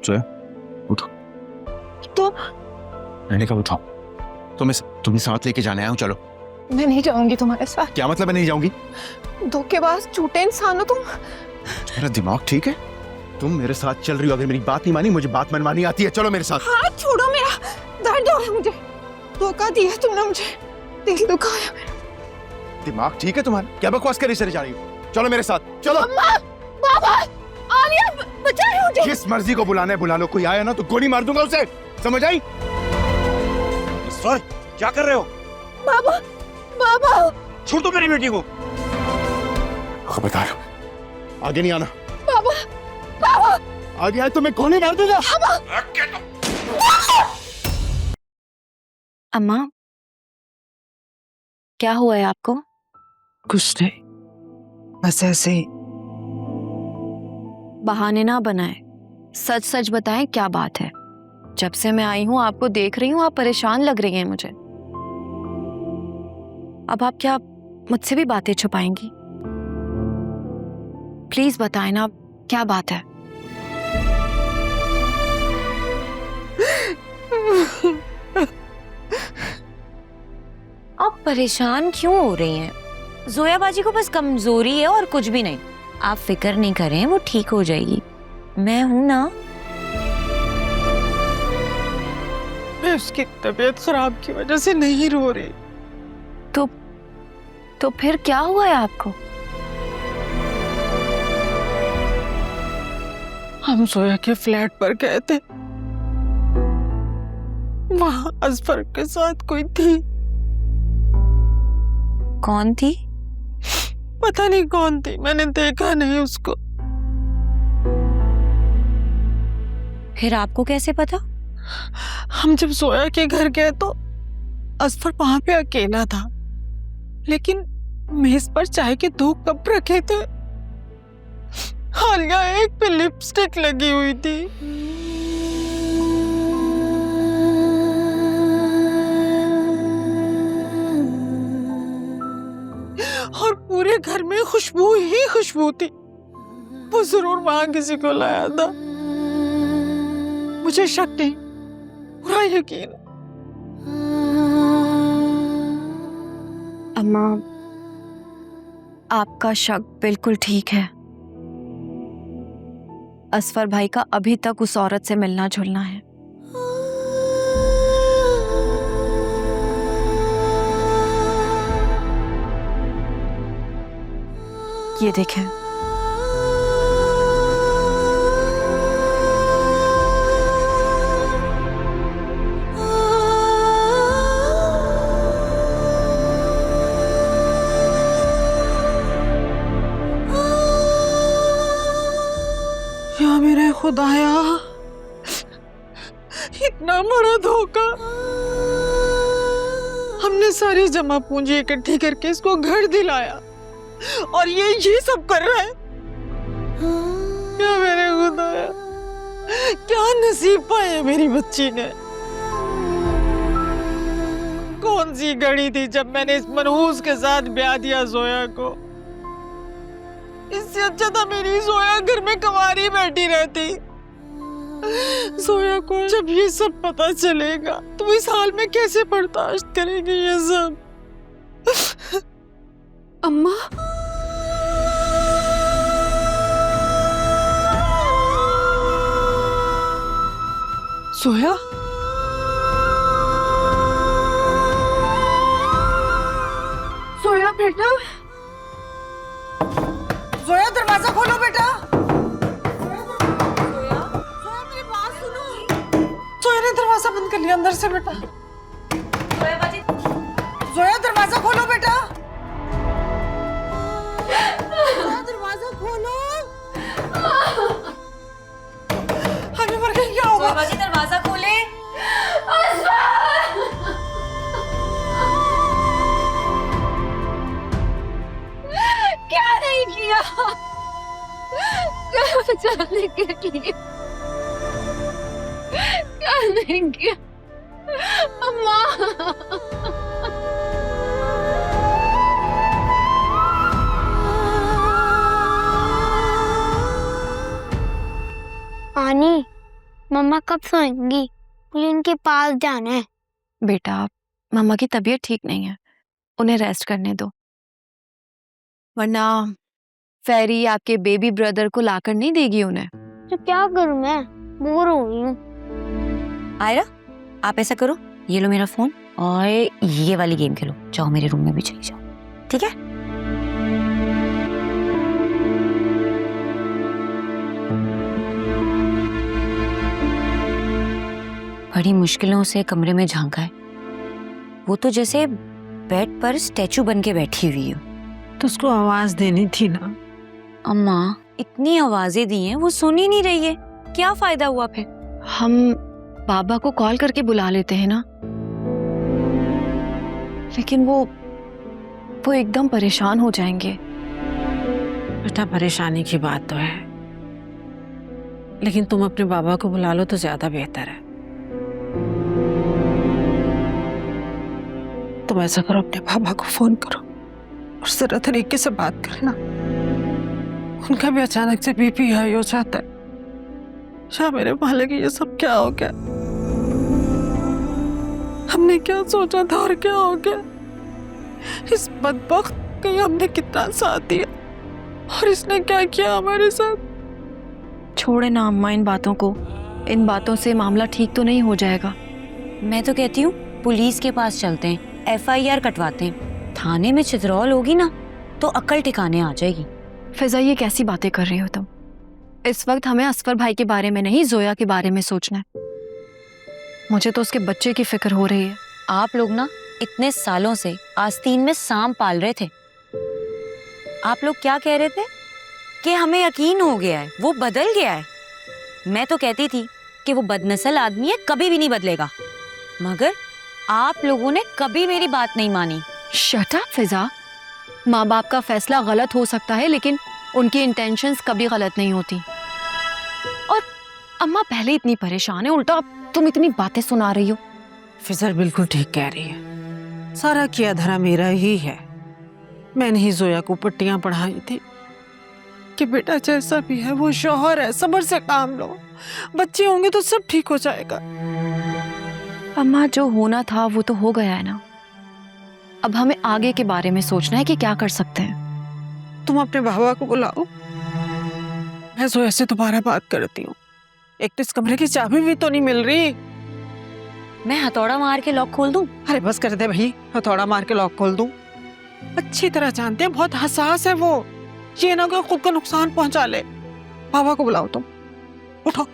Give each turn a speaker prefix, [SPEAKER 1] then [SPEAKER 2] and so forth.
[SPEAKER 1] जोया उठो।
[SPEAKER 2] तो
[SPEAKER 1] मैंने कहा उठाओ। तुम्हें साथ लेके जाने आया हूँ, चलो।
[SPEAKER 2] मैं नहीं जाऊंगी तुम्हारे साथ।
[SPEAKER 1] क्या मतलब मैं नहीं जाऊंगी?
[SPEAKER 2] धोखेबाज झूठे इंसान हो तुम।
[SPEAKER 1] मेरा दिमाग ठीक है? तुम मेरे साथ चल रही हो, अगर मेरी बात नहीं मानी, मुझे बात मनवानी आती है, चलो मेरे साथ।
[SPEAKER 2] हाथ छोड़ो मेरा, दर्द हो रहा है मुझे। धोखा दिया तुमने मुझे, दिल दुखाया मेरा।
[SPEAKER 1] दिमाग ठीक है तुम्हारा? क्या बकवास कर रही जा रही हो? चलो मेरे साथ, चलो।
[SPEAKER 2] अम्मा, बाबा, आलिया, बचाओ मुझे।
[SPEAKER 1] जिस मर्जी को बुलाना है बुला लो, कोई आया ना तो गोली मार दूंगा उसे, समझ आई? क्या कर रहे हो?
[SPEAKER 2] बाबा, बाबा,
[SPEAKER 1] छोड़ दो मेरी बेटी को। खबरदार, आगे नहीं आना।
[SPEAKER 2] बाबा, बाबा,
[SPEAKER 1] आगे आए तो मैं गोली मार दूंगा।
[SPEAKER 3] अम्मा, क्या हुआ है आपको?
[SPEAKER 4] कुछ नहीं, बस ऐसे ही।
[SPEAKER 3] बहाने ना बनाएं, सच सच बताएं क्या बात है। जब से मैं आई हूं आपको देख रही हूं, आप परेशान लग रही हैं मुझे। अब आप क्या मुझसे भी बातें छुपाएंगी? प्लीज बताएं ना, क्या बात है? आप परेशान क्यों हो रही हैं? जोया बाजी को बस कमजोरी है और कुछ भी नहीं। आप फिक्र नहीं करें, वो ठीक हो जाएगी। मैं हूं ना।
[SPEAKER 4] मैं उसकी तबीयत खराब की वजह से नहीं रो रही।
[SPEAKER 3] तो फिर क्या हुआ है आपको?
[SPEAKER 4] हम जोया के फ्लैट पर गए थे, वहां असफर के साथ कोई थी।
[SPEAKER 3] कौन थी?
[SPEAKER 4] पता नहीं कौन थी, मैंने देखा नहीं उसको।
[SPEAKER 3] फिर आपको कैसे पता?
[SPEAKER 4] हम जब जोया के घर गए तो असफर वहां पे अकेला था, लेकिन मेज पर चाय के 2 कप रखे थे। हालिया एक पे लिपस्टिक लगी हुई थी। और पूरे घर में खुशबू ही खुशबू थी। वो जरूर वहां किसी को लाया था। मुझे शक नहीं, पूरा यकीन।
[SPEAKER 3] अम्मा, आपका शक बिल्कुल ठीक है। असफर भाई का अभी तक उस औरत से मिलना जुलना है। ये देखें,
[SPEAKER 4] या मेरे खुदाया, इतना बड़ा धोखा। हमने सारी जमा पूंजी इकट्ठी करके इसको घर दिलाया और ये सब कर रहा है। क्या मेरे खुदाया, क्या नसीब पाया मेरी बच्ची ने। कौन सी घड़ी थी जब मैंने इस मनहूस के साथ ब्याह दिया जोया को। इससे अच्छा था मेरी जोया घर में कंवारी बैठी रहती। जोया को जब ये सब पता चलेगा तो इस हाल में कैसे बर्दाश्त करेगी ये सब।
[SPEAKER 2] अम्मा,
[SPEAKER 4] जोया,
[SPEAKER 2] सोया बेटा,
[SPEAKER 4] जोया दरवाजा खोलो बेटा।
[SPEAKER 2] सोया, मेरी बात सुनो।
[SPEAKER 4] जोया ने दरवाजा बंद कर लिया अंदर से बेटा।
[SPEAKER 2] सोया बाजी,
[SPEAKER 4] जोया दरवाजा खोलो बेटा।
[SPEAKER 2] दरवाजा खोलो।
[SPEAKER 4] अभी मर गई, क्या होगा?
[SPEAKER 2] बाजी, दरवाजा खोले। क्या नहीं किया, क्या बचाने के लिए, क्या नहीं किया अम्मा।
[SPEAKER 5] पानी मम्मा कब सोएंगी? मुझे उनके पास जाना है।
[SPEAKER 6] बेटा, मम्मा की तबीयत ठीक नहीं है, उन्हें रेस्ट करने दो, वरना फेरी आपके बेबी ब्रदर को लाकर नहीं देगी उन्हें।
[SPEAKER 5] तो क्या करूं मैं? बोर हो रही हूँ।
[SPEAKER 3] आयरा, आप ऐसा करो, ये लो मेरा फोन और ये वाली गेम खेलो। जाओ मेरे रूम में भी चली जाओ, ठीक है? बड़ी मुश्किलों से कमरे में झांका है, वो तो जैसे बेड पर स्टैचू बन के बैठी हुई हो।
[SPEAKER 4] तो उसको आवाज देनी थी ना।
[SPEAKER 3] अम्मा, इतनी आवाजें दी हैं, वो सुन ही नहीं रही है, क्या फायदा हुआ फिर?
[SPEAKER 6] हम बाबा को कॉल करके बुला लेते हैं ना, लेकिन वो एकदम परेशान हो जाएंगे।
[SPEAKER 4] बेटा, परेशानी की बात तो है, लेकिन तुम अपने बाबा को बुला लो तो ज्यादा बेहतर है। तुम ऐसा करो, अपने बाबा को फोन करो और जरा तरीके से बात करना। उनका भी अचानक से बीपी हाई हो जाता है। शाह मेरे मालिक, ये सब क्या हो गया? हमने क्या सोचा था और क्या हो गया? इस बदबख्त के हमने कितना साथ दिया और इसने क्या किया हमारे साथ?
[SPEAKER 6] छोड़े ना अम्मा इन बातों को, इन बातों से मामला ठीक तो नहीं हो जाएगा।
[SPEAKER 3] मैं तो कहती हूँ पुलिस के पास चलते हैं, FIR कटवाते हैं। थाने में चितरौल होगी ना तो अक्ल ठिकाने आ जाएगी।
[SPEAKER 6] फिजा, ये कैसी बातें कर रही हो तुम? इस वक्त हमें असफर भाई के बारे में नहीं, जोया के बारे में सोचना है। मुझे तो उसके बच्चे की फिक्र हो रही है।
[SPEAKER 3] आप लोग ना इतने सालों से आस्तीन में सांप पाल रहे थे। आप लोग क्या कह रहे थे कि हमें यकीन हो गया है, वो बदल गया है। मैं तो कहती थी कि वो बदनस्ल आदमी है, कभी भी नहीं बदलेगा, मगर आप लोगों ने कभी मेरी बात नहीं मानी।
[SPEAKER 6] शट अप फिजा, माँ बाप का फैसला गलत हो सकता है, लेकिन उनकी इंटेंशंस कभी गलत नहीं होती। और अम्मा पहले इतनी परेशान है, उल्टा तुम इतनी बातें सुना रही हो।
[SPEAKER 4] फिजर बिल्कुल ठीक कह रही है, सारा किया धरा मेरा ही है। मैंने ही जोया को पट्टियां पढ़ाई थी कि बेटा जैसा भी है वो शौहर है, सब्र से काम लो, बच्चे होंगे तो सब ठीक हो जाएगा।
[SPEAKER 6] अम्मा, जो होना था वो तो हो गया है ना, अब हमें आगे के बारे में सोचना है कि क्या कर सकते हैं।
[SPEAKER 4] तुम अपने बाबा को बुलाओ, मैं जोया से दोबारा बात करती हूँ। एक तो इस कमरे की चाबी भी तो नहीं मिल रही।
[SPEAKER 3] मैं हथौड़ा मार के लॉक खोल दूं?
[SPEAKER 4] अरे बस कर दे भाई, हथौड़ा मार के लॉक खोल दूं? अच्छी तरह जानते हैं, बहुत हसास है वो, ये ना कोई खुद का नुकसान पहुंचा ले। बाबा को बुलाओ तुम, उठो।